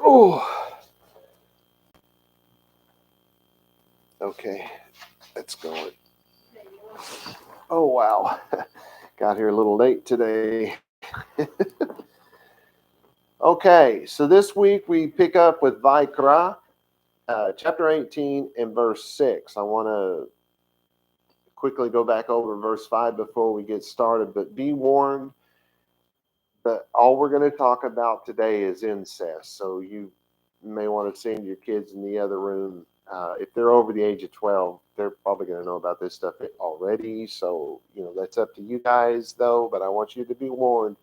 Oh, okay, that's going. Oh, wow. Got here a little late today. Okay, so this week we pick up with vaYiqra, chapter 18 and verse 6. I want to quickly go back over verse 5 before we get started, but be warned that all we're going to talk about today is incest. So you may want to send your kids in the other room. If they're over the age of 12, they're probably going to know about this stuff already. So, that's up to you guys, though. But I want you to be warned.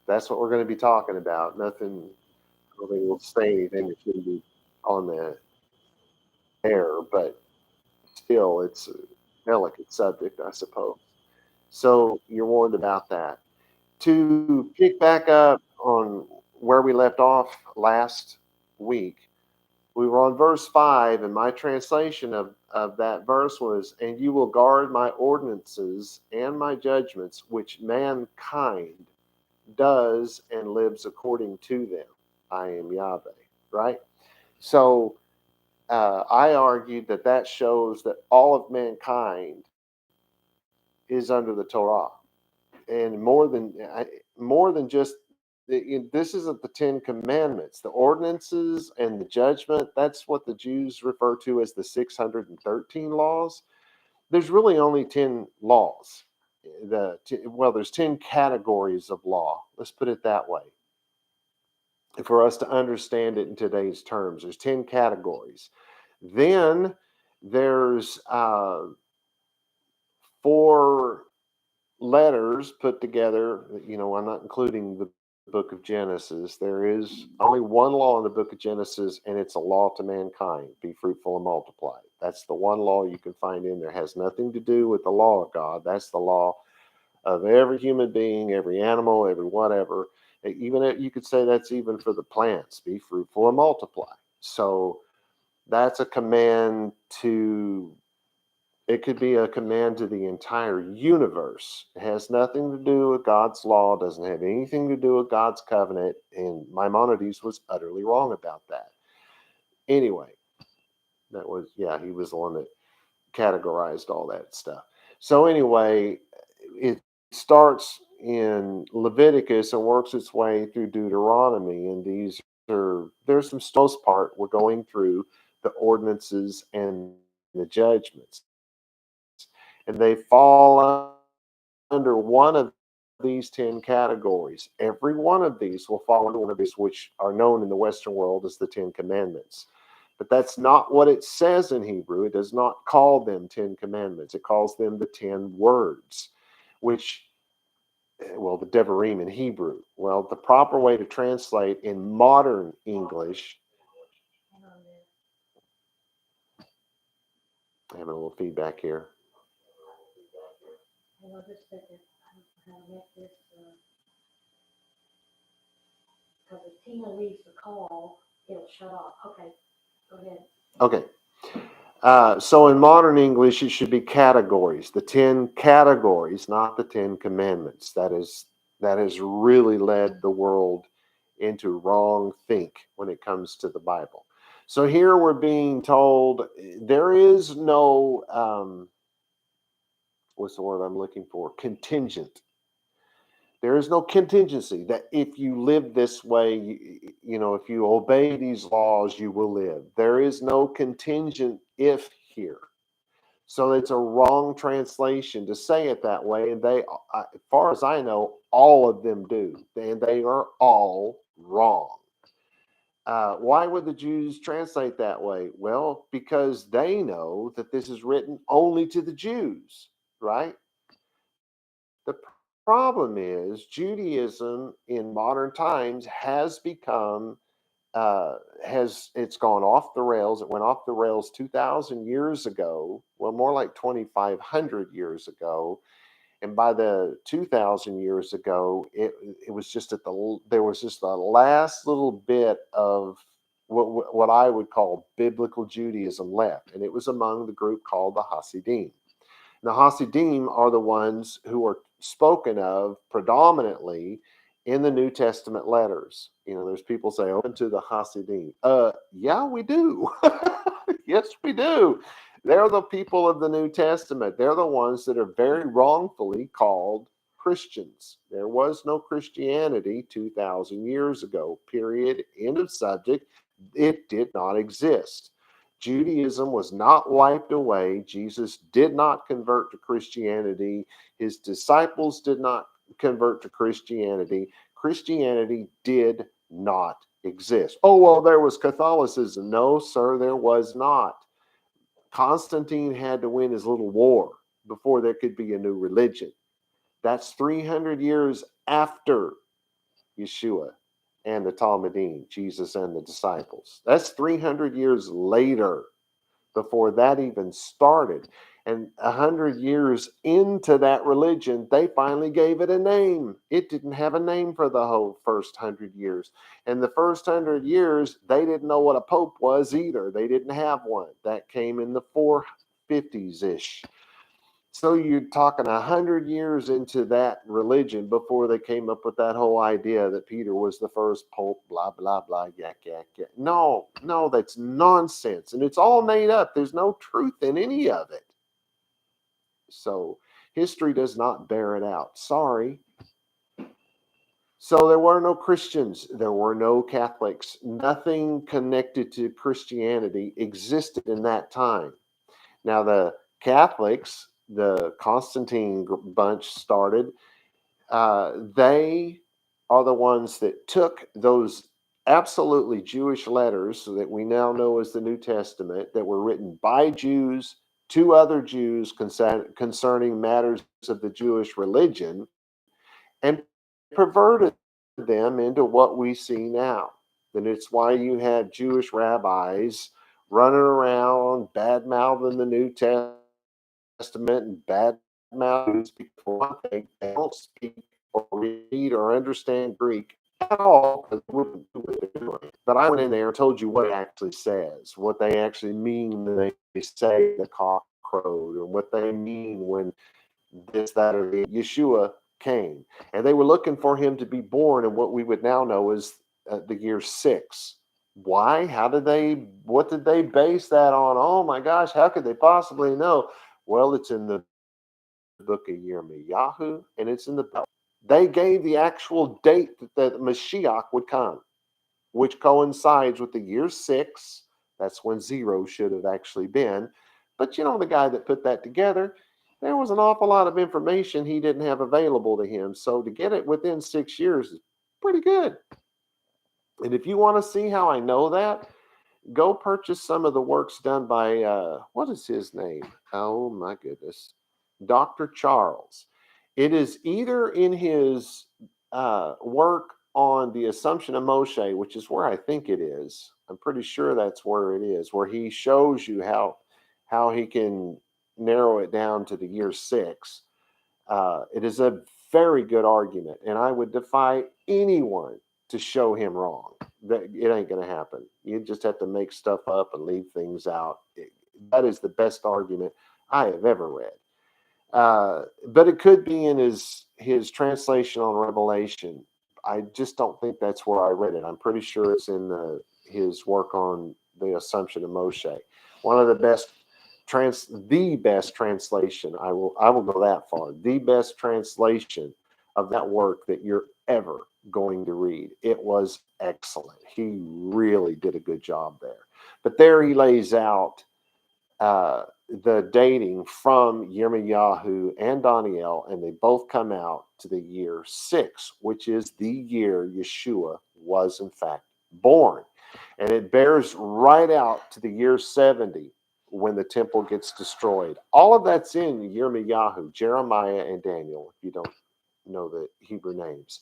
That's what we're going to be talking about. Nothing really will say anything that shouldn't be on the air, but still, it's a delicate subject, I suppose. So you're warned about that. To pick back up on where we left off last week, we were on verse 5, and my translation of that verse was, "And you will guard my ordinances and my judgments, which mankind does and lives according to them. I am Yahweh," right? So I argued that shows that all of mankind is under the Torah, and more than just this isn't the Ten Commandments, the ordinances and the judgment. That's what the Jews refer to as the 613 laws. There's really only 10 laws. There's 10 categories of law. Let's put it that way. For us to understand it in today's terms, there's 10 categories. Then there's four letters put together. I'm not including the book of Genesis. There is only one law in the book of Genesis, and it's a law to mankind: be fruitful and multiply. That's the one law you can find in there. It has nothing to do with the law of God. That's the law of every human being, every animal, every whatever. Even you could say that's even for the plants: be fruitful and multiply. So that's a command to it could be a command to the entire universe. It has nothing to do with God's law, doesn't have anything to do with God's covenant, and Maimonides was utterly wrong about that. Anyway, he was the one that categorized all that stuff. So anyway, it starts in Leviticus and works its way through Deuteronomy, and there's some most part we're going through the ordinances and the judgments, and they fall under one of these 10 categories. Every one of these will fall under one of these, which are known in the Western world as the 10 Commandments. But that's not what it says in Hebrew. It does not call them 10 Commandments. It calls them the 10 words, which, the Devarim in Hebrew. Well, the proper way to translate in modern English, I have a little feedback here. Because if Tina leaves the call, it'll shut off. Okay, go ahead. Okay. So in modern English, it should be categories, the 10 categories, not the 10 commandments. That has really led the world into wrong think when it comes to the Bible. So here we're being told there is no, what's the word I'm looking for? Contingent. There is no contingency that if you live this way, if you obey these laws, you will live. There is no contingent if here. So it's a wrong translation to say it that way. And they, as far as I know, all of them do. And they are all wrong. Why would the Jews translate that way? Well, because they know that this is written only to the Jews, right? The problem is Judaism in modern times has become it's gone off the rails. It went off the rails 2,000 years ago. Well, more like 2,500 years ago. And by the 2,000 years ago, it was just there was just the last little bit of what I would call biblical Judaism left, and it was among the group called the Hasidim. The Hasidim are the ones who are spoken of predominantly in the New Testament letters. There's people say, open to the Hasidim. Yeah, we do. Yes, we do. They're the people of the New Testament. They're the ones that are very wrongfully called Christians. There was no Christianity 2,000 years ago, period. End of subject. It did not exist. Judaism was not wiped away. Jesus did not convert to Christianity. His disciples did not convert to Christianity. Christianity did not exist. Oh, well, there was Catholicism. No, sir, there was not. Constantine had to win his little war before there could be a new religion. That's 300 years after Yeshua and the Talmudim, Jesus and the disciples. That's 300 years later before that even started. And 100 years into that religion, they finally gave it a name. It didn't have a name for the whole first 100 years. And the first 100 years, they didn't know what a pope was either. They didn't have one. That came in the 450s-ish. So you're talking 100 years into that religion before they came up with that whole idea that Peter was the first pope, blah, blah, blah, yak, yak, yak. No, that's nonsense. And it's all made up. There's no truth in any of it. So history does not bear it out. Sorry. So there were no Christians. There were no Catholics. Nothing connected to Christianity existed in that time. Now the Catholics, the Constantine bunch started, they are the ones that took those absolutely Jewish letters that we now know as the New Testament that were written by Jews to other Jews concerning matters of the Jewish religion and perverted them into what we see now. And it's why you have Jewish rabbis running around bad-mouthing the New Testament and bad-mouthing people. They don't speak or read or understand Greek at all, because they wouldn't do what they're doing. But I went in there and told you what it actually says, what they actually mean when they say the cock crowed, or what they mean when this, that, or the Yeshua came. And they were looking for him to be born in what we would now know as the year 6. Why? What did they base that on? Oh my gosh, how could they possibly know? Well, it's in the book of Yirmiyahu, and it's in the Bible. They gave the actual date that the Mashiach would come, which coincides with the year 6. That's when 0 should have actually been. But the guy that put that together, there was an awful lot of information he didn't have available to him. So to get it within 6 years is pretty good. And if you want to see how I know that, go purchase some of the works done by, what is his name? Oh my goodness. Dr. Charles. It is either in his work on the Assumption of Moshe, which is where I think it is. I'm pretty sure that's where it is, where he shows you how he can narrow it down to the year 6. It is a very good argument, and I would defy anyone to show him wrong. That it ain't going to happen. You just have to make stuff up and leave things out. That is the best argument I have ever read. But it could be in his translation on Revelation. I just don't think that's where I read it. I'm pretty sure it's in his work on the Assumption of Moshe. One of the best translation. I will go that far. The best translation of that work that you're ever going to read. It was excellent. He really did a good job there. But there he lays out the dating from Yirmiyahu and Daniel, and they both come out to the year 6, which is the year Yeshua was in fact born. And it bears right out to the year 70 when the temple gets destroyed. All of that's in Yirmiyahu, Jeremiah, and Daniel, if you don't know the Hebrew names.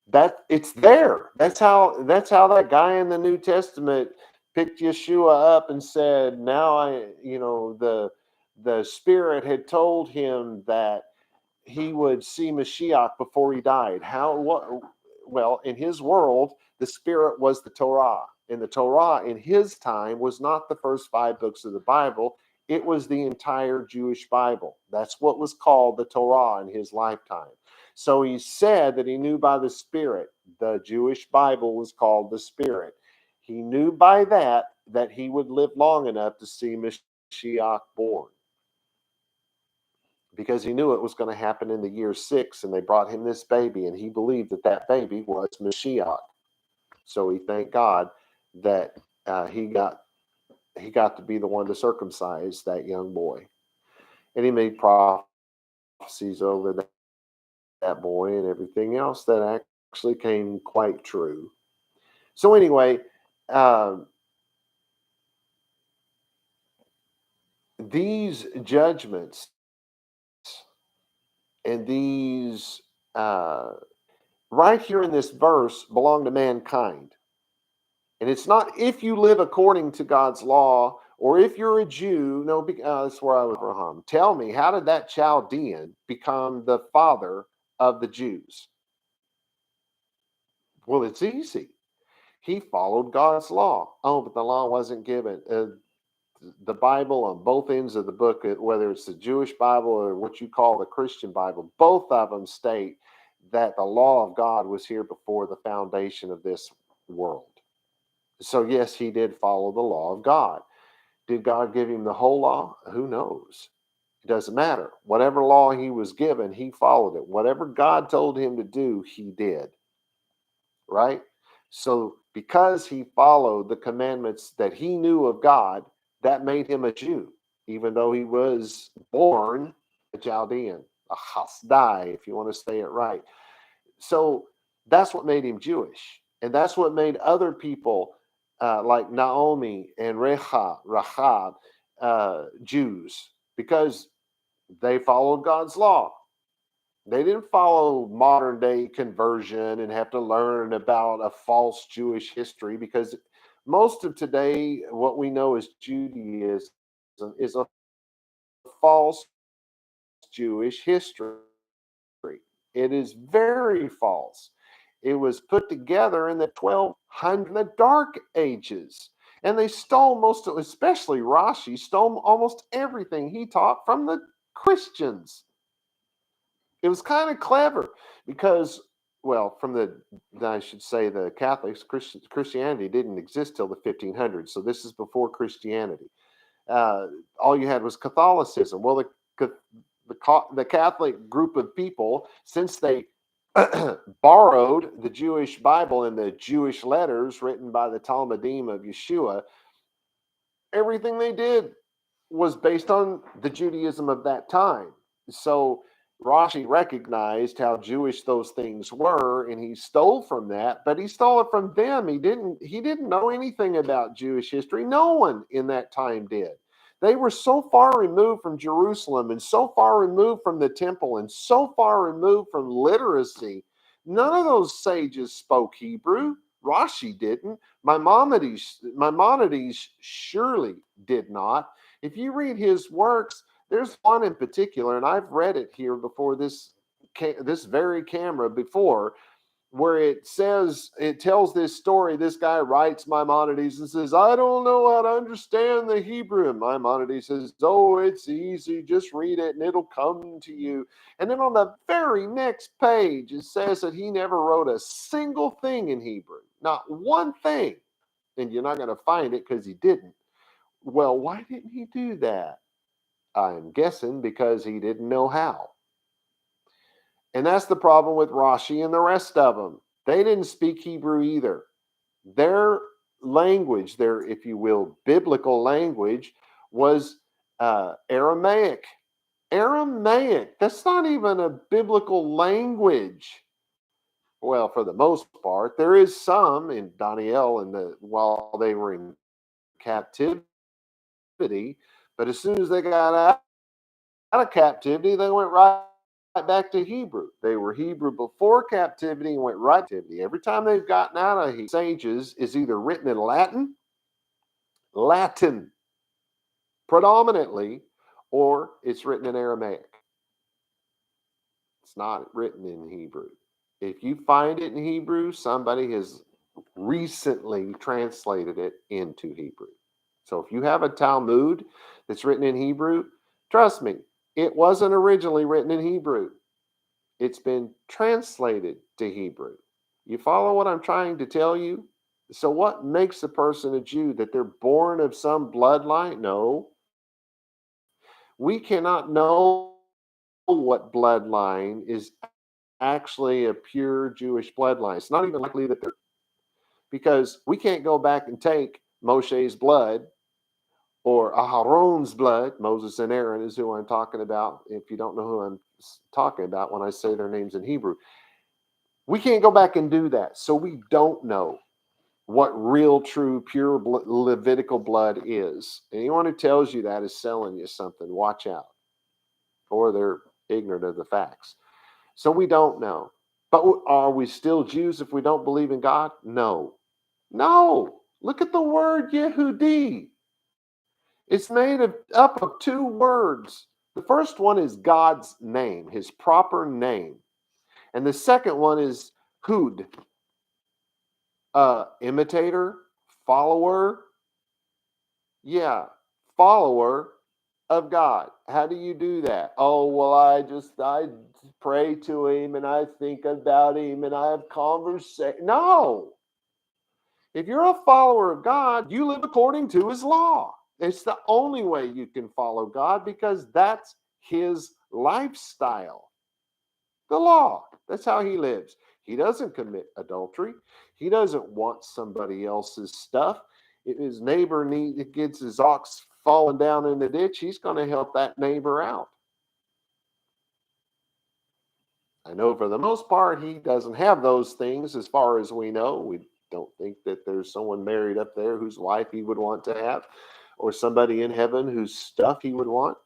That it's there. That's how that guy in the New Testament picked Yeshua up and said, now the Spirit had told him that he would see Mashiach before he died. Well, in his world, the Spirit was the Torah. And the Torah in his time was not the first 5 books of the Bible. It was the entire Jewish Bible. That's what was called the Torah in his lifetime. So he said that he knew by the Spirit. The Jewish Bible was called the Spirit. He knew by that he would live long enough to see Mashiach born, because he knew it was going to happen in the year 6, and they brought him this baby, and he believed that that baby was Mashiach. So he thanked God that he got to be the one to circumcise that young boy. And he made prophecies over that boy and everything else that actually came quite true. So anyway, these judgments and these right here in this verse belong to mankind. And it's not if you live according to God's law or if you're a Jew. No, that's where I was, Abraham. Tell me, how did that Chaldean become the father of the Jews? Well, it's easy. He followed God's law. Oh, but the law wasn't given. The Bible on both ends of the book, whether it's the Jewish Bible or what you call the Christian Bible, both of them state that the law of God was here before the foundation of this world. So yes, he did follow the law of God. Did God give him the whole law? Who knows? It doesn't matter. Whatever law he was given, he followed it. Whatever God told him to do, he did. Right? So because he followed the commandments that he knew of God, that made him a Jew, even though he was born a Chaldean, a Hasdai, if you want to say it right. So that's what made him Jewish. And that's what made other people like Naomi and Rahab, Jews, because they followed God's law. They didn't follow modern day conversion and have to learn about a false Jewish history, because most of today, what we know as Judaism is a false Jewish history. It is very false. It was put together in the 1200s, the Dark Ages. And they stole most of, especially Rashi, stole almost everything he taught from the Christians. It was kind of clever because, well, I should say the Catholics, Christianity didn't exist till the 1500s. So this is before Christianity. All you had was Catholicism. Well, the Catholic group of people, since they borrowed the Jewish Bible and the Jewish letters written by the Talmudim of Yeshua, everything they did was based on the Judaism of that time. So Rashi recognized how Jewish those things were, and he stole from that, but he stole it from them. He didn't know anything about Jewish history. No one in that time did. They were so far removed from Jerusalem and so far removed from the temple and so far removed from literacy. None of those sages spoke Hebrew. Rashi didn't. Maimonides surely did not. If you read his works, there's one in particular, and I've read it here before this very camera before, where it tells this story. This guy writes Maimonides and says, I don't know how to understand the Hebrew. And Maimonides says, oh, it's easy. Just read it and it'll come to you. And then on the very next page, it says that he never wrote a single thing in Hebrew. Not one thing. And you're not going to find it because he didn't. Well, why didn't he do that? I'm guessing because he didn't know how. And that's the problem with Rashi and the rest of them. They didn't speak Hebrew either. Their language, their, if you will, biblical language, was Aramaic. Aramaic, that's not even a biblical language. Well, for the most part, there is some in Daniel while they were in captivity, but as soon as they got out of captivity, they went right back to Hebrew. They were Hebrew before captivity and went right to captivity. Every time they've gotten out of Hebrew, sages is either written in Latin predominantly, or it's written in Aramaic. It's not written in Hebrew. If you find it in Hebrew, somebody has recently translated it into Hebrew. So if you have a Talmud that's written in Hebrew, trust me, it wasn't originally written in Hebrew. It's been translated to Hebrew. You follow what I'm trying to tell you? So what makes a person a Jew? That they're born of some bloodline? No. We cannot know what bloodline is actually a pure Jewish bloodline. It's not even likely that they're, because we can't go back and take Moshe's blood or Aharon's blood. Moses and Aaron is who I'm talking about. If you don't know who I'm talking about when I say their names in Hebrew, we can't go back and do that. So we don't know what real, true, pure Levitical blood is. Anyone who tells you that is selling you something. Watch out. Or they're ignorant of the facts. So we don't know. But are we still Jews if we don't believe in God? No. No. Look at the word Yehudi. It's made up of two words. The first one is God's name, his proper name. And the second one is Hud, imitator, follower. Yeah, follower of God. How do you do that? Oh, well, I pray to him and I think about him and I have conversation. No. If you're a follower of God, you live according to his law. It's the only way you can follow God because that's his lifestyle. The law. That's how he lives. He doesn't commit adultery. He doesn't want somebody else's stuff. If his neighbor gets his ox falling down in the ditch, he's going to help that neighbor out. I know for the most part, he doesn't have those things as far as we know. We don't think that there's someone married up there whose wife he would want to have, or somebody in heaven whose stuff he would want.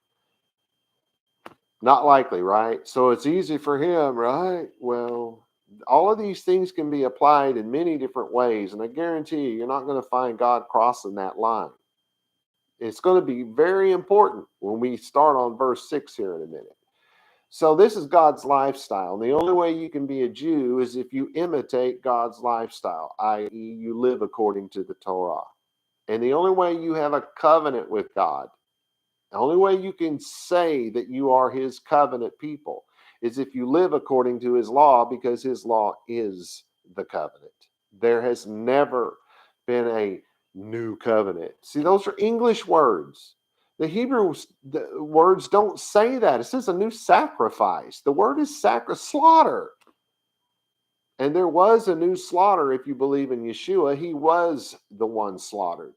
Not likely, right? So it's easy for him, right? Well, all of these things can be applied in many different ways, and I guarantee you're not going to find God crossing that line. It's going to be very important when we start on verse 6 here in a minute. So this is God's lifestyle. And the only way you can be a Jew is if you imitate God's lifestyle, i.e., you live according to the Torah. And the only way you have a covenant with God, the only way you can say that you are his covenant people is if you live according to his law, because his law is the covenant. There has never been a new covenant. See, those are English words. The Hebrew words don't say that. It says a new sacrifice. The word is slaughter. And there was a new slaughter if you believe in Yeshua. He was the one slaughtered.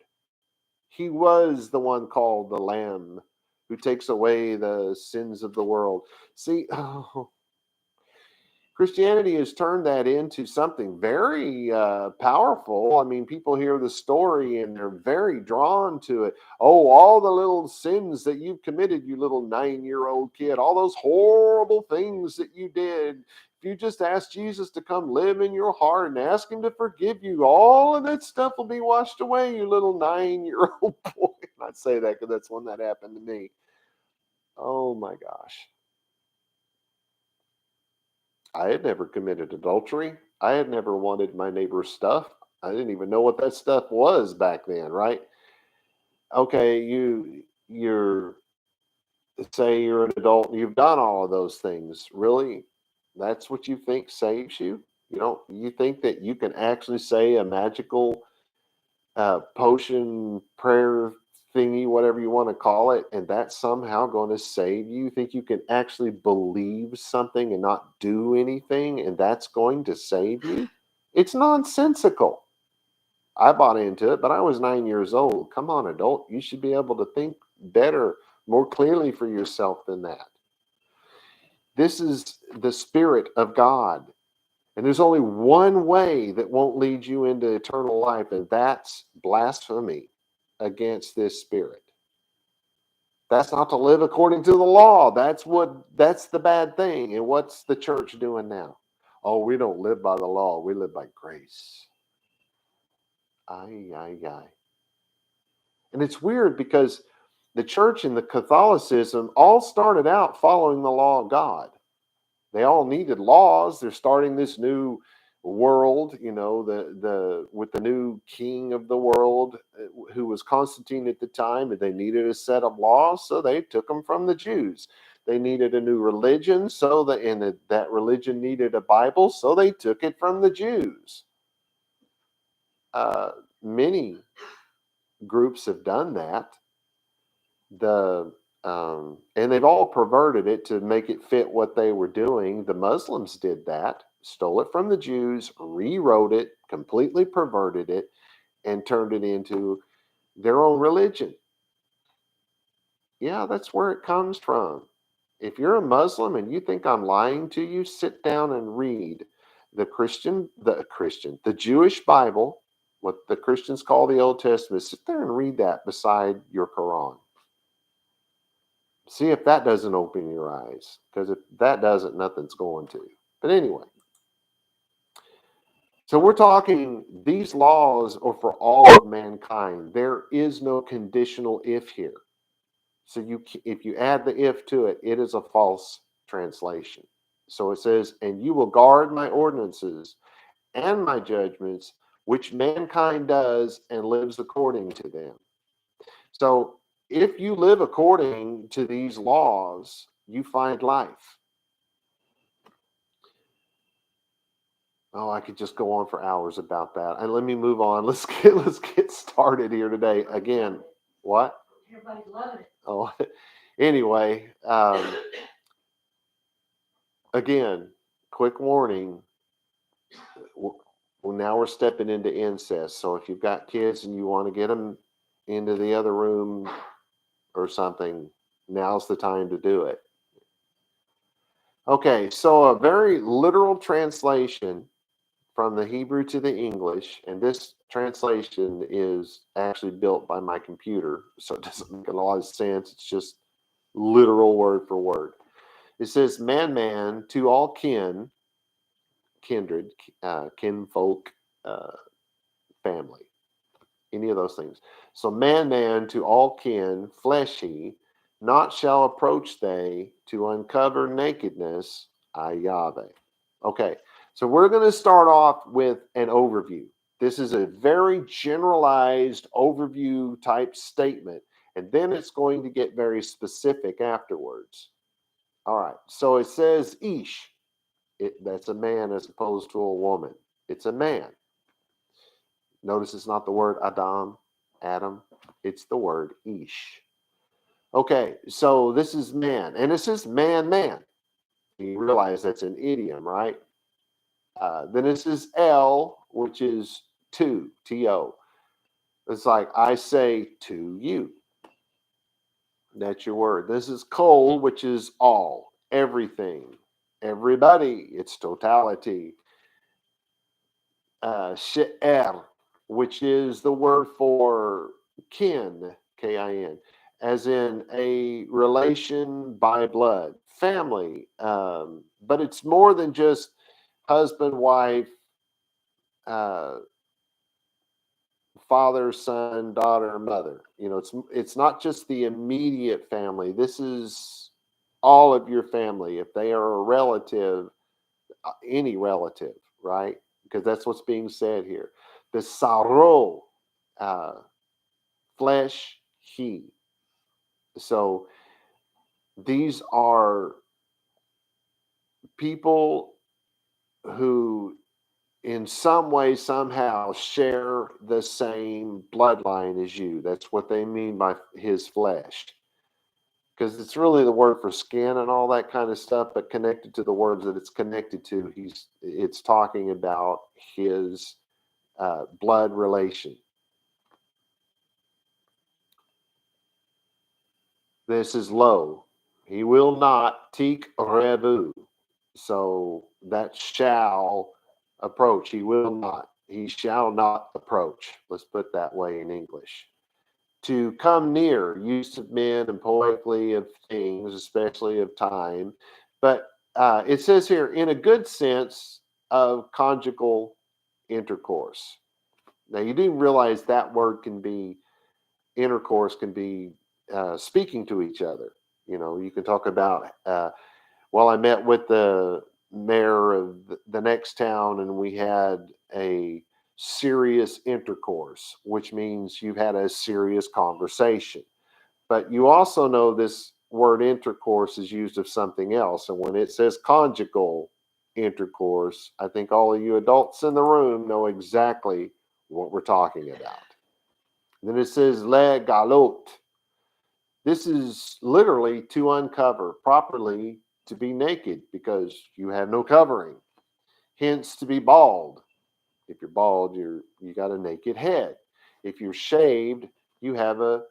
He was the one called the Lamb who takes away the sins of the world. See, Christianity has turned that into something very powerful. I mean, people hear the story and they're very drawn to it. Oh, all the little sins that you've committed, you little 9-year-old kid, all those horrible things that you did. If you just ask Jesus to come live in your heart and ask him to forgive you, all of that stuff will be washed away, you little 9-year-old boy. I'd say that because that's one that happened to me. Oh my gosh. I had never committed adultery. I had never wanted my neighbor's stuff. I didn't even know what that stuff was back then, right? Okay, you're say you're an adult and you've done all of those things. Really? That's what you think saves you? You think that you can actually say a magical potion prayer thingy, whatever you want to call it, and that's somehow going to save you? You think you can actually believe something and not do anything, and that's going to save you? It's nonsensical. I bought into it, but I was 9 years old. Come on, adult. You should be able to think better, more clearly for yourself than that. This is the Spirit of God. And there's only one way that won't lead you into eternal life, and that's blasphemy against this Spirit. That's not to live according to the law. That's the bad thing. And what's the church doing now? Oh, we don't live by the law. We live by grace. Ay, ay, ay. And it's weird because the church and the Catholicism all started out following the law of God. They all needed laws. They're starting this new world, with the new king of the world, who was Constantine at the time, and they needed a set of laws, so they took them from the Jews. They needed a new religion, that religion needed a Bible, so they took it from the Jews. Many groups have done that. And they've all perverted it to make it fit what they were doing. The Muslims did that, stole it from the Jews, rewrote it, completely perverted it, and turned it into their own religion. Yeah, that's where it comes from. If you're a Muslim and you think I'm lying to you, sit down and read the Jewish Bible, what the Christians call the Old Testament. Sit there and read that beside your Quran. See if that doesn't open your eyes, because if that doesn't, nothing's going to. But anyway, so we're talking these laws are for all of mankind. There is no conditional if here. So if you add the if to it, it is a false translation. So it says, and you will guard my ordinances and my judgments, which mankind does and lives according to them. So if you live according to these laws, you find life. Oh, I could just go on for hours about that. And let me move on. Let's get started here today. Again, what? Everybody's loving it. Oh, anyway, again, quick warning. Well, now we're stepping into incest. So if you've got kids and you want to get them into the other room or something, now's the time to do it. Okay, so a very literal translation from the Hebrew to the English, and this translation is actually built by my computer, so it doesn't make a lot of sense. It's just literal word for word. It says, man, to all kindred, kinfolk, family, any of those things. So man, to all kin, flesh he, not shall approach they to uncover nakedness, I Yahweh. Okay, so we're going to start off with an overview. This is a very generalized overview type statement, and then it's going to get very specific afterwards. All right, so it says ish. That's a man as opposed to a woman. It's a man. Notice it's not the word Adam, it's the word ish. Okay, so this is man, and it says man. You realize that's an idiom, right? Then this is El, which is to, T-O. It's like I say to you. That's your word. This is Kol, which is all, everything, everybody, it's totality. She'er, which is the word for kin, K-I-N, as in a relation by blood, family. But it's more than just husband, wife, father, son, daughter, mother. It's not just the immediate family. This is all of your family. If they are a relative, any relative, right? Because that's what's being said here. The saro, flesh, he. So these are people who in some way, somehow share the same bloodline as you. That's what they mean by his flesh. Because it's really the word for skin and all that kind of stuff, but connected to the words that it's connected to, it's talking about his blood relation. This is low. He will not tik rebu. So that shall approach. He will not. He shall not approach. Let's put that way in English. To come near, use of men and poetically of things, especially of time. But it says here, in a good sense of conjugal intercourse. Now, you do realize that word can be, intercourse can be speaking to each other. You can talk about, I met with the mayor of the next town and we had a serious intercourse, which means you've had a serious conversation. But you also know this word intercourse is used of something else. And when it says conjugal intercourse, I think all of you adults in the room know exactly what we're talking about. And then it says le galot. This is literally to uncover, properly to be naked because you have no covering. Hence to be bald. If you're bald, you got a naked head. If you're shaved, you have a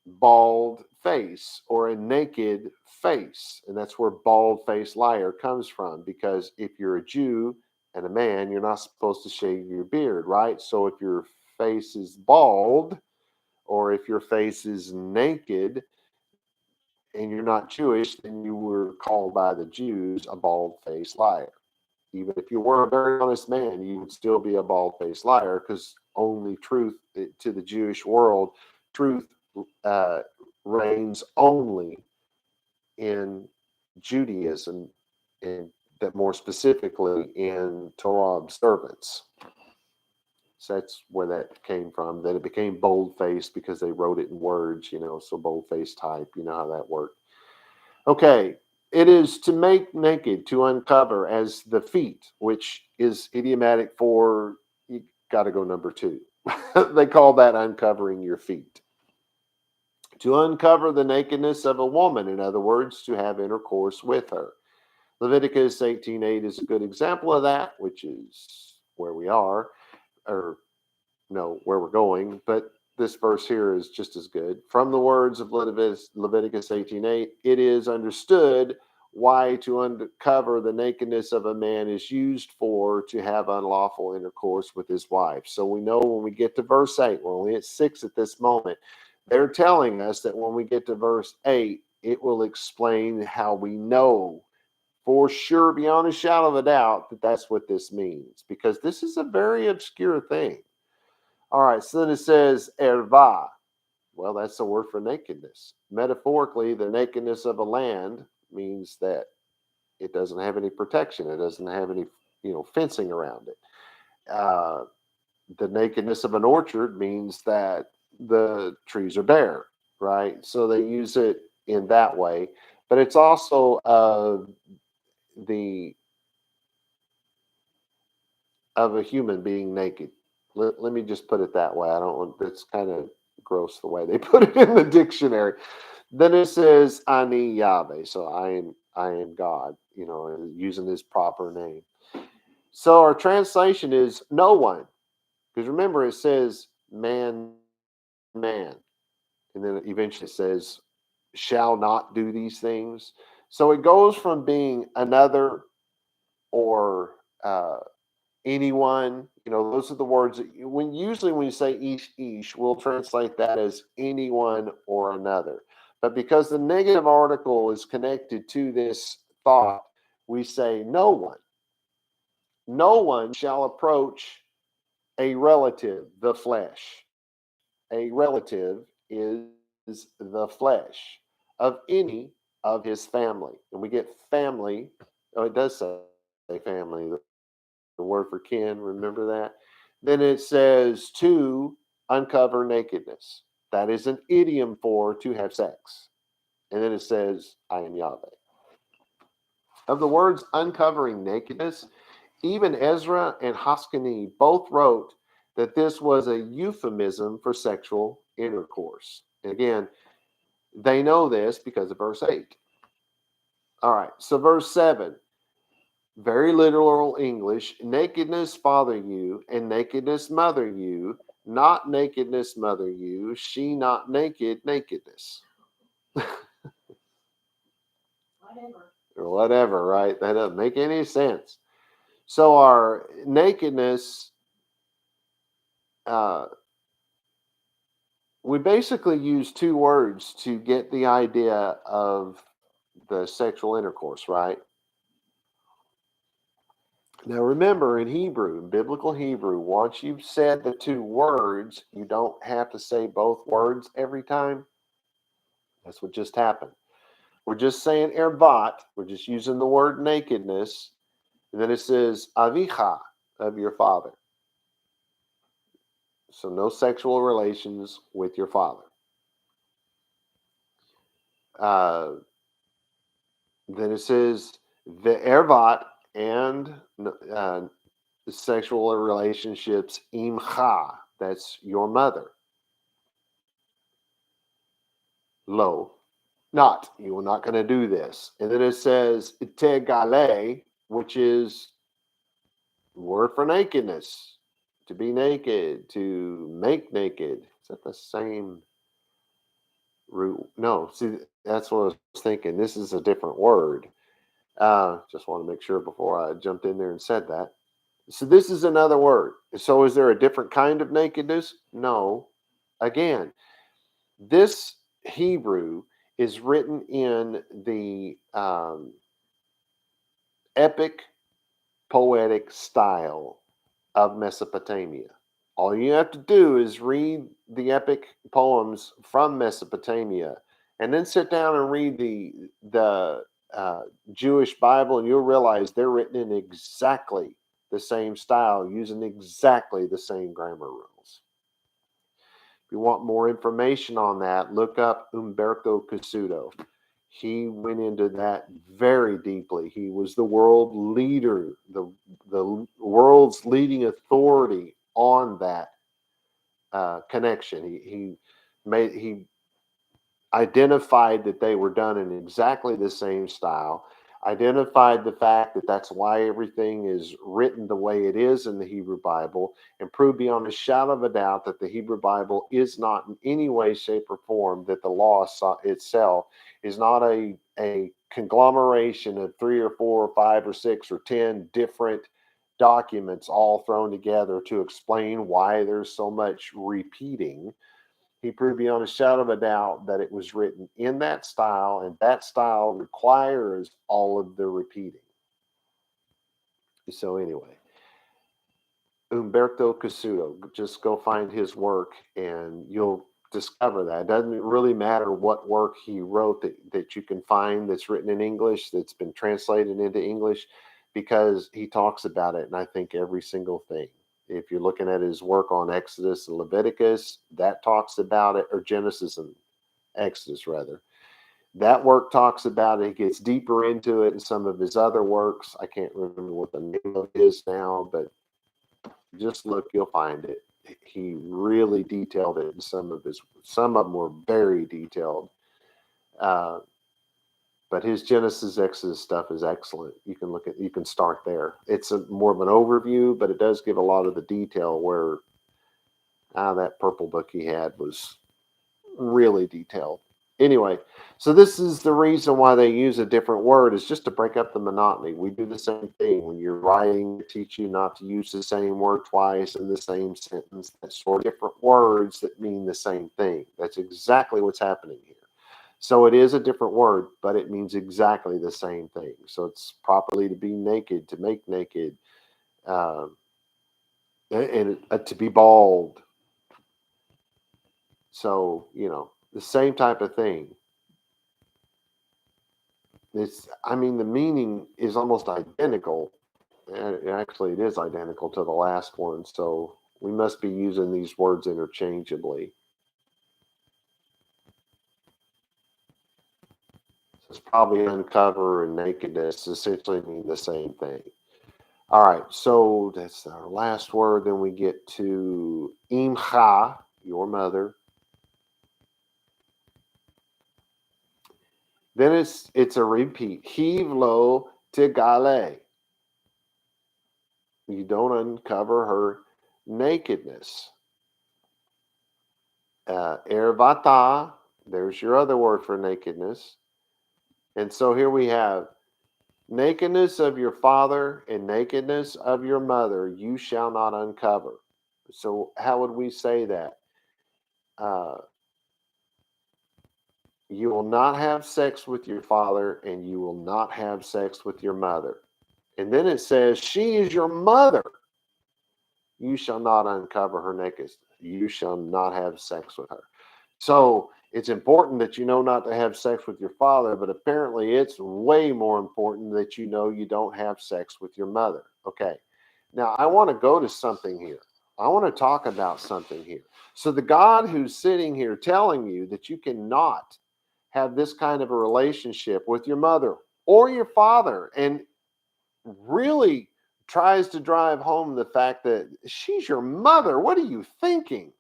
bald face or a naked face. And that's where bald-faced liar comes from, because if you're a Jew and a man, you're not supposed to shave your beard, right? So if your face is bald or if your face is naked and you're not Jewish, then you were called by the Jews a bald-faced liar. Even if you were a very honest man, you would still be a bald-faced liar, because only truth to the Jewish world, truth reigns only in Judaism, and that more specifically in Torah observance. So that's where that came from. Then it became bold-faced because they wrote it in words, so bold-faced type, you know how that worked. Okay. It is to make naked, to uncover, as the feet, which is idiomatic for, you got to go number 2. They call that uncovering your feet. To uncover the nakedness of a woman, in other words, to have intercourse with her. Leviticus 18:8 is a good example of that, which is where we are, or no, where we're going, but this verse here is just as good. From the words of Leviticus 18:8, it is understood why to uncover the nakedness of a man is used for to have unlawful intercourse with his wife. So we know when we get to verse 8, we're only at 6 at this moment, they're telling us that when we get to verse 8, it will explain how we know for sure, beyond a shadow of a doubt, that that's what this means, because this is a very obscure thing. All right, so then it says erva. Well, that's the word for nakedness. Metaphorically, the nakedness of a land means that it doesn't have any protection. It doesn't have any, fencing around it. The nakedness of an orchard means that the trees are bare, right? So they use it in that way. But it's also of a human being naked. Let me just put it that way. I don't want, that's kind of gross the way they put it in the dictionary. Then it says Ani Yahweh, so I am God, using his proper name. So our translation is no one, because remember it says man, and then eventually it says shall not do these things. So it goes from being another or anyone, those are the words that usually when you say ish, we'll translate that as anyone or another. But because the negative article is connected to this thought, we say no one. No one shall approach a relative, the flesh. A relative is the flesh of any of his family. And we get family. Oh, it does say family. The word for kin, remember that? Then it says to uncover nakedness. That is an idiom for to have sex. And then it says, I am Yahweh. Of the words uncovering nakedness, even Ezra and Haskini both wrote that this was a euphemism for sexual intercourse. And again, they know this because of verse 8. All right, so verse 7. Very literal English, nakedness father you, and nakedness mother you, not nakedness mother you, she not naked, nakedness. Whatever, right? That doesn't make any sense. So our nakedness, we basically use 2 words to get the idea of the sexual intercourse, right? Now remember, in Hebrew, in biblical Hebrew, once you've said the 2 words, you don't have to say both words every time. That's what just happened. We're just saying ervat. We're just using the word nakedness. And then it says avicha, of your father. So no sexual relations with your father. Then it says the ervat and sexual relationships imcha. That's your mother. Lo, not. You are not going to do this. And then it says tegale, which is word for nakedness. To be naked, to make naked. Is that the same root? No, see, that's what I was thinking. This is a different word. Just want to make sure before I jumped in there and said that. So this is another word. So is there a different kind of nakedness? No. Again, this Hebrew is written in the epic poetic style of Mesopotamia. All you have to do is read the epic poems from Mesopotamia, and then sit down and read the Jewish Bible, and you'll realize they're written in exactly the same style, using exactly the same grammar rules. If you want more information on that, look up Umberto Cassuto. He went into that very deeply. He was the world leader, the world's leading authority on that connection. He identified that they were done in exactly the same style, identified the fact that that's why everything is written the way it is in the Hebrew Bible, and proved beyond a shadow of a doubt that the Hebrew Bible is not in any way, shape, or form, that the law itself is not a conglomeration of 3 or 4 or 5 or 6 or 10 different documents all thrown together to explain why there's so much repeating. He proved beyond a shadow of a doubt that it was written in that style, and that style requires all of the repeating. So anyway, Umberto Cassuto, just go find his work and you'll discover that. It doesn't really matter what work he wrote that you can find that's written in English, that's been translated into English, because he talks about it in, I think, every single thing. If you're looking at his work on Exodus and Leviticus, that talks about it, or Genesis and Exodus, rather. That work talks about it. He gets deeper into it in some of his other works. I can't remember what the name of it is now, but just look, you'll find it. He really detailed it in some of them were very detailed. But his Genesis Exodus stuff is excellent. You can start there. It's more of an overview, but it does give a lot of the detail where that purple book he had was really detailed. Anyway, so this is the reason why they use a different word, is just to break up the monotony. We do the same thing when you're writing. They teach you not to use the same word twice in the same sentence. That's sort of different words that mean the same thing. That's exactly what's happening here. So it is a different word, but it means exactly the same thing. So it's properly to be naked, to make naked, and to be bald. So, the same type of thing. The meaning is almost identical. Actually, it is identical to the last one. So we must be using these words interchangeably. So it's probably uncover and nakedness essentially mean the same thing. All right, so that's our last word. Then we get to imcha, your mother. Then it's a repeat. Heave lo tigale. You don't uncover her nakedness. Ervata, there's your other word for nakedness. And so here we have nakedness of your father and nakedness of your mother you shall not uncover. So how would we say that? You will not have sex with your father, and you will not have sex with your mother. And then it says, she is your mother. You shall not uncover her nakedness. You shall not have sex with her. So it's important that you know not to have sex with your father, but apparently it's way more important that you know you don't have sex with your mother. Okay. Now I want to go to something here. I want to talk about something here. So the God who's sitting here telling you that you cannot have this kind of a relationship with your mother or your father, and really tries to drive home the fact that she's your mother. What are you thinking?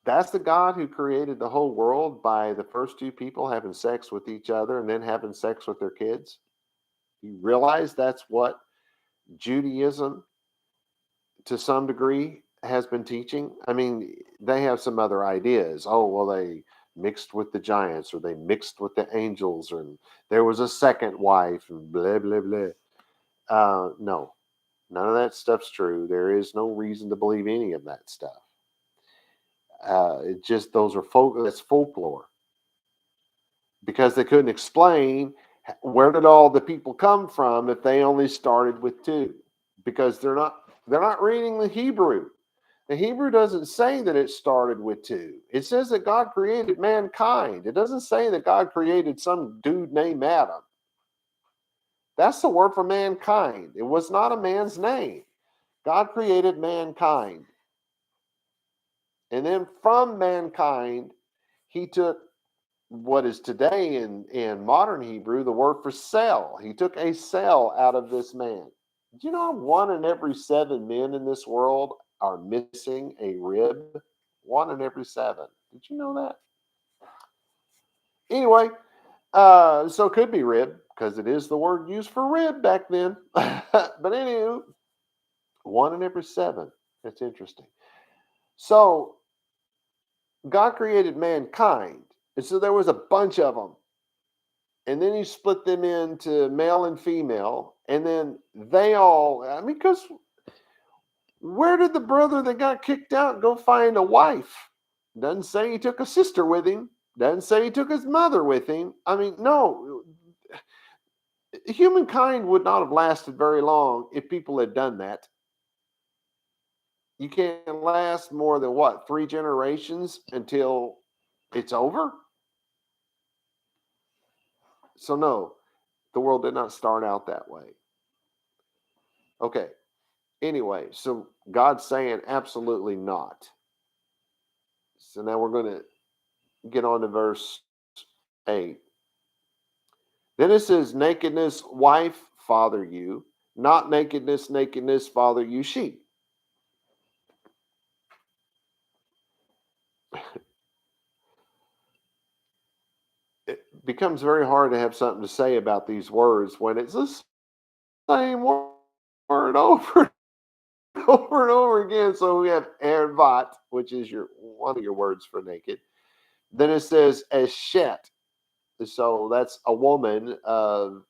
That's the God who created the whole world by the first two people having sex with each other and then having sex with their kids. You realize that's what Judaism, to some degree, has been teaching. I mean, they have some other ideas. Oh, well, they mixed with the giants, or they mixed with the angels, or there was a second wife, and blah, blah, blah. No, none of that stuff's true. There is no reason to believe any of that stuff. It just, those are that's folklore, because they couldn't explain where did all the people come from if they only started with two, because they're not reading the Hebrew. The Hebrew doesn't say that it started with two. It says that God created mankind. It doesn't say that God created some dude named Adam. That's the word for mankind. It was not a man's name. God created mankind. And then from mankind, he took what is today in modern Hebrew the word for cell. He took a cell out of this man. Do you know 1 in every 7 men in this world are missing a rib? 1 in every 7. Did you know that? Anyway, so it could be rib, because it is the word used for rib back then. But anywho, 1 in every 7. That's interesting. So God created mankind, and so there was a bunch of them. And then he split them into male and female, and then they all, I mean, because where did the brother that got kicked out go find a wife? Doesn't say he took a sister with him. Doesn't say he took his mother with him. I mean, no. Humankind would not have lasted very long if people had done that. You can't last more than, what, 3 generations until it's over? So no, the world did not start out that way. Okay. Anyway, so God's saying absolutely not. So now we're going to get on to verse 8. Then it says, nakedness, wife, father you. Not nakedness, nakedness, father you, she. It becomes very hard to have something to say about these words when it's the same word over and over and over again. So we have ervat, which is one of your words for naked. Then it says eshet. So that's a woman of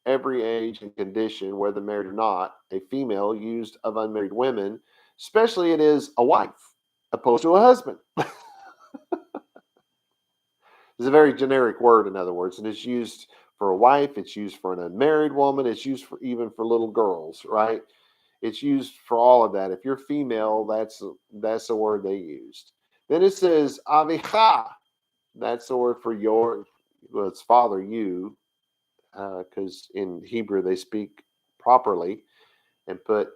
every age and condition, whether married or not, a female used of unmarried women, especially it is a wife, opposed to a husband. It's a very generic word, in other words, and it's used for a wife, it's used for an unmarried woman, it's used for even for little girls, right? It's used for all of that. If you're female, that's the word they used. Then it says avicha. That's the word for it's father, you, because in Hebrew they speak properly and put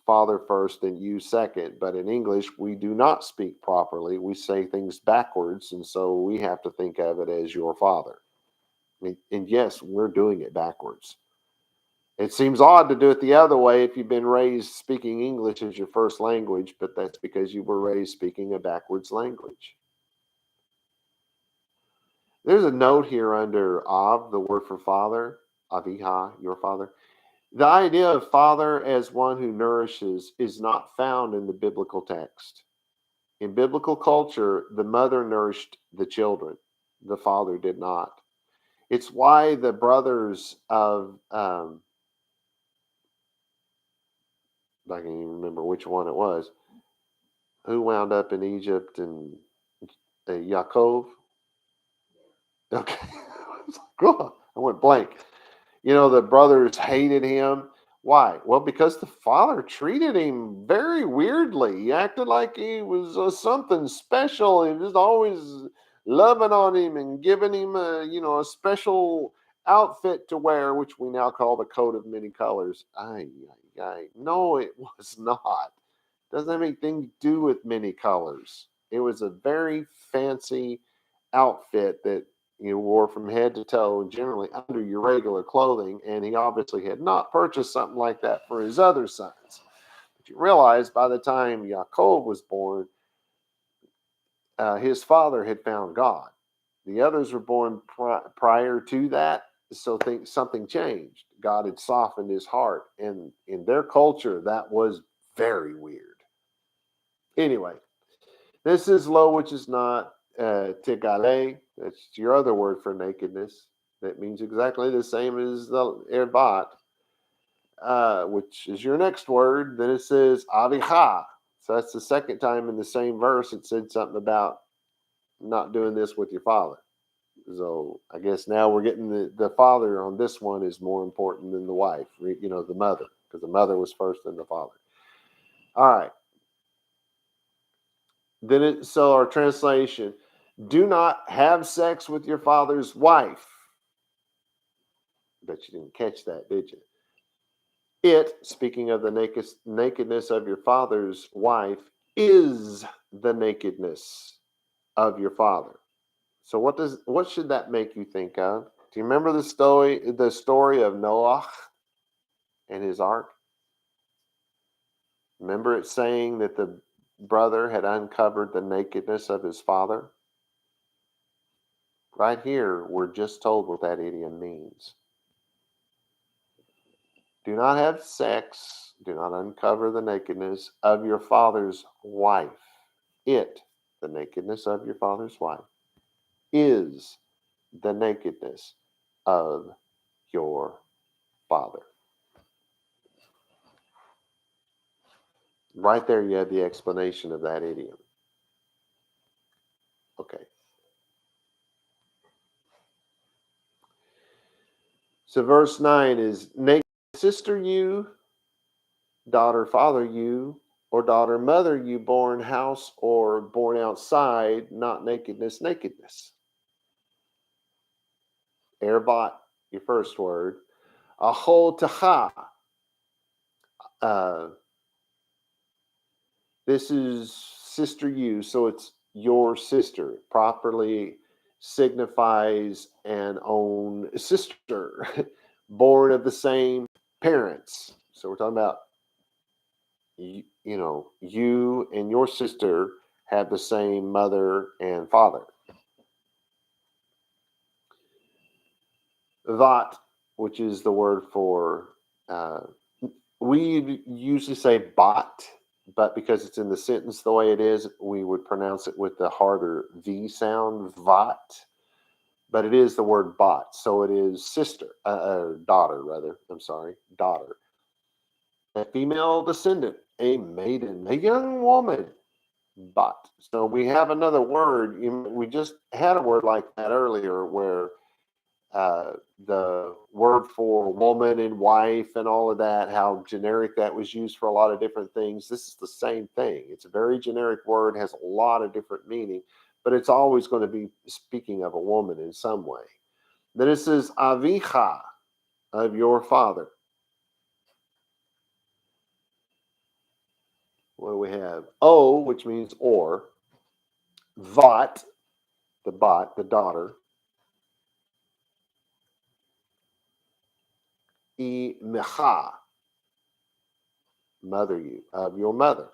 father first and you second. But in English, we do not speak properly. We say things backwards, and so we have to think of it as your father. And yes, we're doing it backwards. It seems odd to do it the other way if you've been raised speaking English as your first language, but that's because you were raised speaking a backwards language. There's a note here under Av, the word for father, Aviha, your father. The idea of father as one who nourishes is not found in the biblical text. In biblical culture, the mother nourished the children. The father did not. It's why the brothers of, I can't even remember which one it was, who wound up in Egypt, and Yaakov. Okay. I went blank. The brothers hated him. Why? Well, because the father treated him very weirdly. He acted like he was something special. He was always loving on him and giving him a special outfit to wear, which we now call the coat of many colors. No, it was not. Doesn't have anything to do with many colors. It was a very fancy outfit that you wore from head to toe, generally under your regular clothing, and he obviously had not purchased something like that for his other sons. But you realize by the time Yaakov was born, his father had found God. The others were born prior to that, so something changed. God had softened his heart, and in their culture, that was very weird. Anyway, this is lo, which is not tigale. That's your other word for nakedness. That means exactly the same as the erbat, which is your next word. Then it says avicha. So that's the second time in the same verse it said something about not doing this with your father. So I guess now we're getting the father on this one is more important than the wife, the mother, because the mother was first and the father. All right. So our translation, do not have sex with your father's wife. Bet you didn't catch that, did you? It, speaking of the nakedness of your father's wife, is the nakedness of your father. So what should that make you think of? Do you remember the story of Noah and his ark? Remember it saying that the brother had uncovered the nakedness of his father? Right here, we're just told what that idiom means. Do not have sex, do not uncover the nakedness of your father's wife. It, the nakedness of your father's wife, is the nakedness of your father. Right there, you have the explanation of that idiom. Okay. So verse 9 is, naked sister you, daughter father you, or daughter mother you, born house or born outside, not nakedness, nakedness. Erbat, your first word. Ahol tacha. This is sister you, so it's your sister. Properly signifies an own sister, born of the same parents. So we're talking about, you and your sister have the same mother and father. Vat, which is the word for, we usually say bot, but because it's in the sentence the way it is, we would pronounce it with the harder V sound, vat. But it is the word bot, so it is sister, daughter, rather. I'm sorry, daughter. A female descendant, a maiden, a young woman, bot. So we have another word. We just had a word like that earlier where the word for woman and wife and all of that, how generic that was used for a lot of different things. This is the same thing. It's a very generic word, has a lot of different meaning, but it's always going to be speaking of a woman in some way. Then it says avicha, of your father. What do we have? O, which means or. Vat, the daughter. Mecha, mother you, of your mother.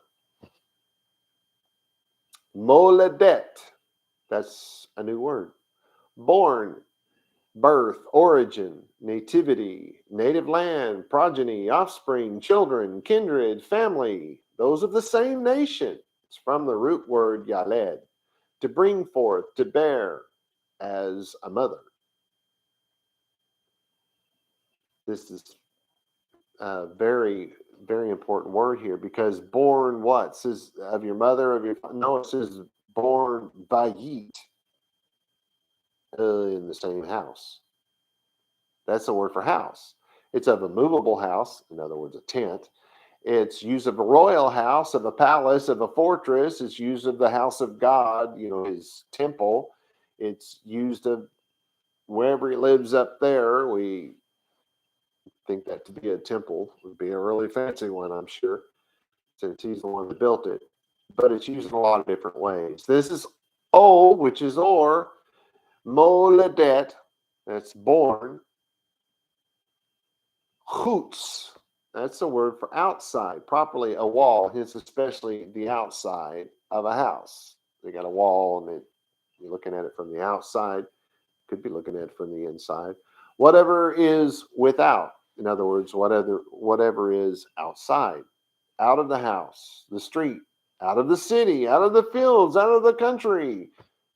Moledet, that's a new word. Born, birth, origin, nativity, native land, progeny, offspring, children, kindred, family, those of the same nation. It's from the root word yaled, to bring forth, to bear, as a mother. This is a very, very important word here, because born what? It says of your mother, no, it says born vaYiqra, in the same house. That's the word for house. It's of a movable house, in other words, a tent. It's used of a royal house, of a palace, of a fortress. It's used of the house of God, his temple. It's used of wherever he lives up there. We think that to be a temple. Would be a really fancy one, I'm sure, since he's the one that built it. But it's used in a lot of different ways. This is O, which is or. Moledet, that's born. Chutz, that's the word for outside, properly a wall, hence especially the outside of a house. They got a wall and you're looking at it from the outside, could be looking at it from the inside. Whatever is without, in other words, whatever is outside, out of the house, the street, out of the city, out of the fields, out of the country.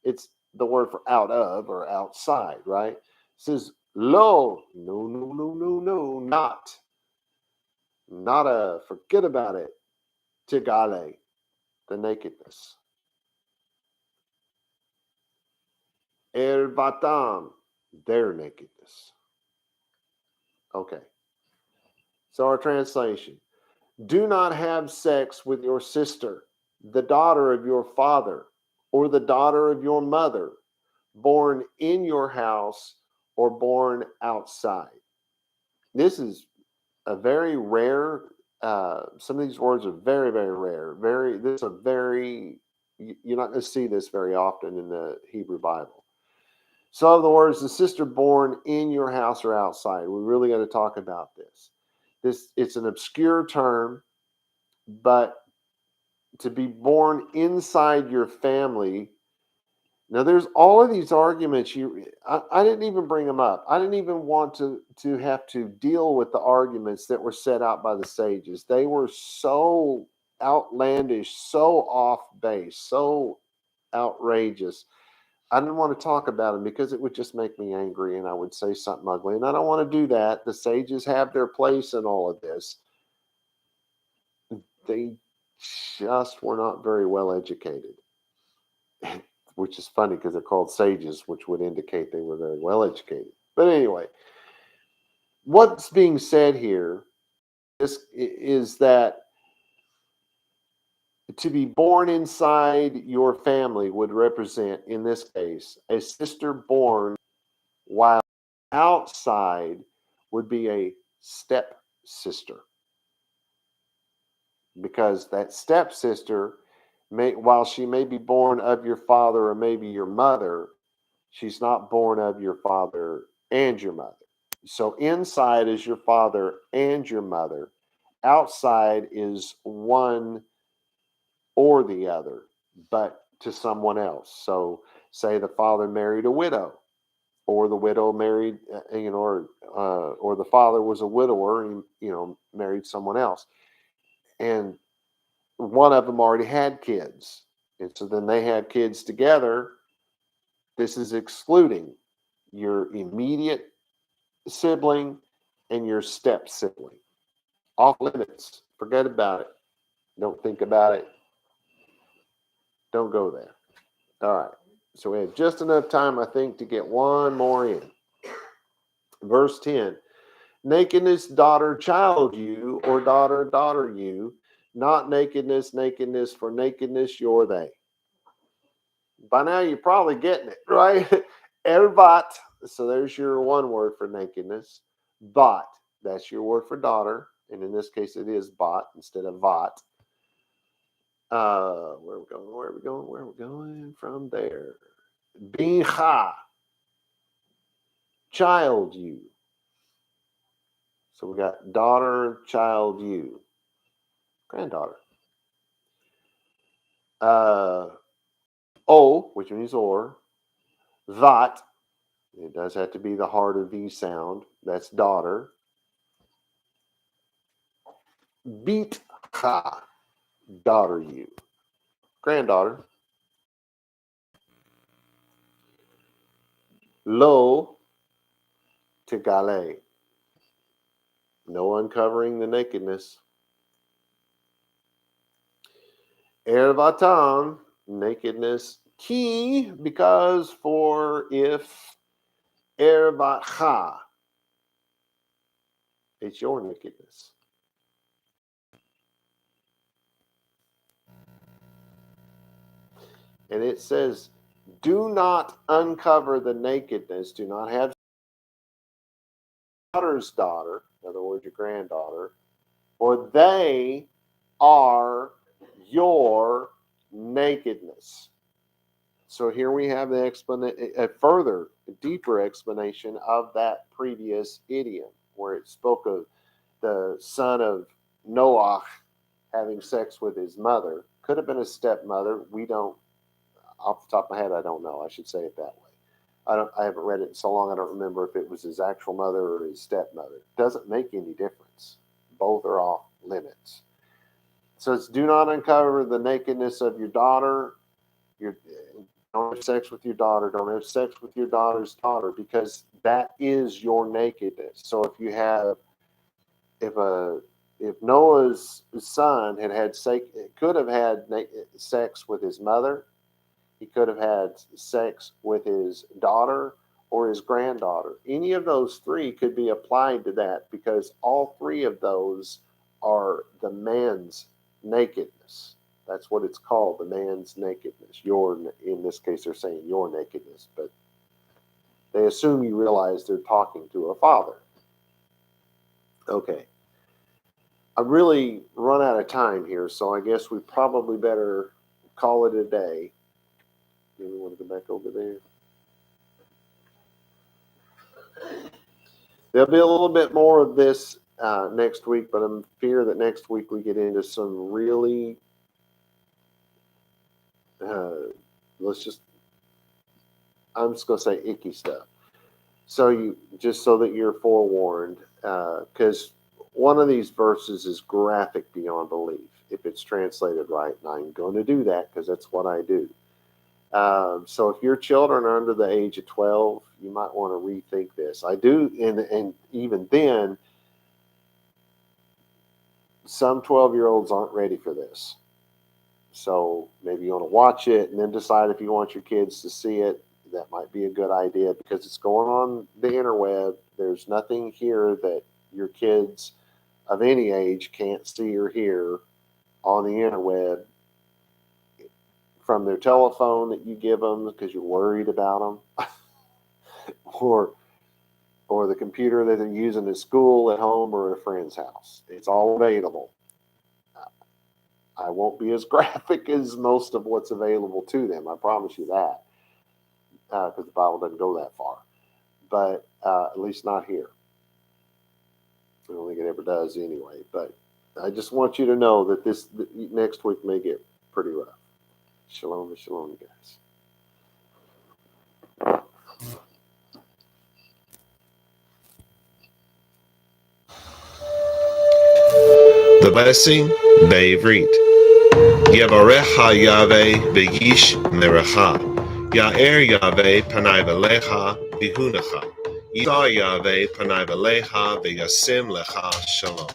It's the word for out of or outside, right? It says lo, no, no, no, no, no, not. Nada, forget about it. Tigale, the nakedness. Ervatam, their nakedness. Okay. So our translation. Do not have sex with your sister, the daughter of your father, or the daughter of your mother, born in your house or born outside. This is a very rare, some of these words are very, very rare. You're not going to see this very often in the Hebrew Bible. So the words, the sister born in your house or outside. We really got to talk about this. It's an obscure term, but to be born inside your family. Now, there's all of these arguments. I didn't even bring them up. I didn't even want to have to deal with the arguments that were set out by the sages. They were so outlandish, so off base, so outrageous. I didn't want to talk about them because it would just make me angry and I would say something ugly. And I don't want to do that. The sages have their place in all of this. They just were not very well educated. Which is funny because they're called sages, which would indicate they were very well educated. But anyway, what's being said here is that to be born inside your family would represent, in this case, a sister born while outside would be a step sister. Because that stepsister, while she may be born of your father or maybe your mother, she's not born of your father and your mother. So inside is your father and your mother. Outside is one or the other, but to someone else. So say the father married a widow, or the widow married, or the father was a widower and married someone else, and one of them already had kids, and so then they had kids together. This is excluding your immediate sibling and your step sibling. Off limits. Forget about it. Don't think about it. Don't go there. All right. So we have just enough time, I think, to get one more in. Verse 10. Nakedness, daughter, child you, or daughter, daughter you. Not nakedness, nakedness, for nakedness you're they. By now you're probably getting it, right? Ervat. So there's your one word for nakedness. Bat. That's your word for daughter. And in this case, it is bat instead of vat. Where are we going from there? Bincha. Child you. So we got daughter, child you. Granddaughter. O, which means or. Vat. It does have to be the hard or V sound. That's daughter. Bitcha. Daughter you. Granddaughter. Lo tigale. No uncovering the nakedness. Ervatam, nakedness. Ki, because for if. Ervatcha, it's your nakedness. And it says, do not uncover the nakedness. Do not have daughter's daughter, in other words, your granddaughter, for they are your nakedness. So here we have a further, deeper explanation of that previous idiom, where it spoke of the son of Noah having sex with his mother. Could have been a stepmother. We don't, off the top of my head, I don't know. I should say it that way. I haven't read it in so long, I don't remember if it was his actual mother or his stepmother. Doesn't make any difference. Both are off limits. So it's do not uncover the nakedness of your daughter. Don't have sex with your daughter. Don't have sex with your daughter's daughter, because that is your nakedness. So if Noah's son could have had sex with his mother, he could have had sex with his daughter or his granddaughter. Any of those three could be applied to that, because all three of those are the man's nakedness. That's what it's called, the man's nakedness. In this case, they're saying your nakedness, but they assume you realize they're talking to a father. Okay. I've really run out of time here, so I guess we probably better call it a day. Do we want to go back over there? There'll be a little bit more of this next week, but I'm fear that next week we get into some really I'm just going to say icky stuff. So just so that you're forewarned, because one of these verses is graphic beyond belief if it's translated right, and I'm going to do that because that's what I do. So if your children are under the age of 12, you might want to rethink this. I do, and even then, some 12-year-olds aren't ready for this. So maybe you want to watch it and then decide if you want your kids to see it. That might be a good idea, because it's going on the interweb. There's nothing here that your kids of any age can't see or hear on the interweb from their telephone that you give them because you're worried about them, or the computer that they're using at school, at home, or at a friend's house. It's all available. I won't be as graphic as most of what's available to them. I promise you that, because the Bible doesn't go that far. But at least not here. I don't think it ever does anyway. But I just want you to know that this next week may get pretty rough. Shalom, shalom, guys. The blessing, vaYiqra. Yavarecha Yahweh v'yish merecha. Ya'er Yahweh panai v'lecha v'hunecha. Yisa Yahweh panai v'lecha v'yasim lecha shalom.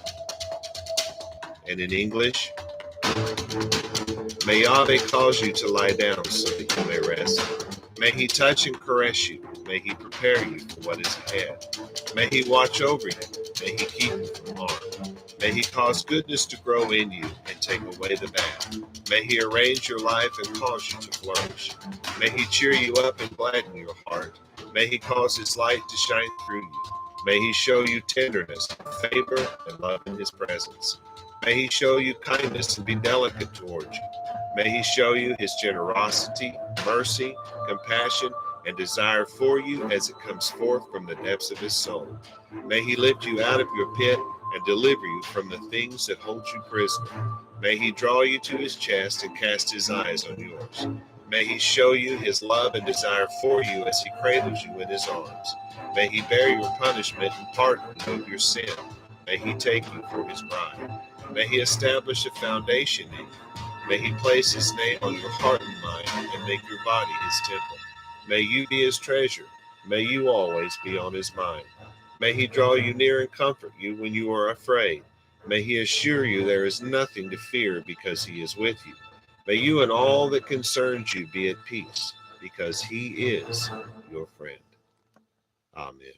And in English, may Yahweh cause you to lie down so that you may rest. May he touch and caress you. May he prepare you for what is ahead. May he watch over you. May he keep you from harm. May he cause goodness to grow in you and take away the bad. May he arrange your life and cause you to flourish. May he cheer you up and gladden your heart. May he cause his light to shine through you. May he show you tenderness, favor, and love in his presence. May he show you kindness and be delicate towards you. May he show you his generosity, mercy, compassion, and desire for you as it comes forth from the depths of his soul. May he lift you out of your pit and deliver you from the things that hold you prisoner. May he draw you to his chest and cast his eyes on yours. May he show you his love and desire for you as he cradles you in his arms. May he bear your punishment and pardon you of your sin. May he take you for his bride. May he establish a foundation in you. May he place his name on your heart and mind and make your body his temple. May you be his treasure. May you always be on his mind. May he draw you near and comfort you when you are afraid. May he assure you there is nothing to fear because he is with you. May you and all that concerns you be at peace because he is your friend. Amen.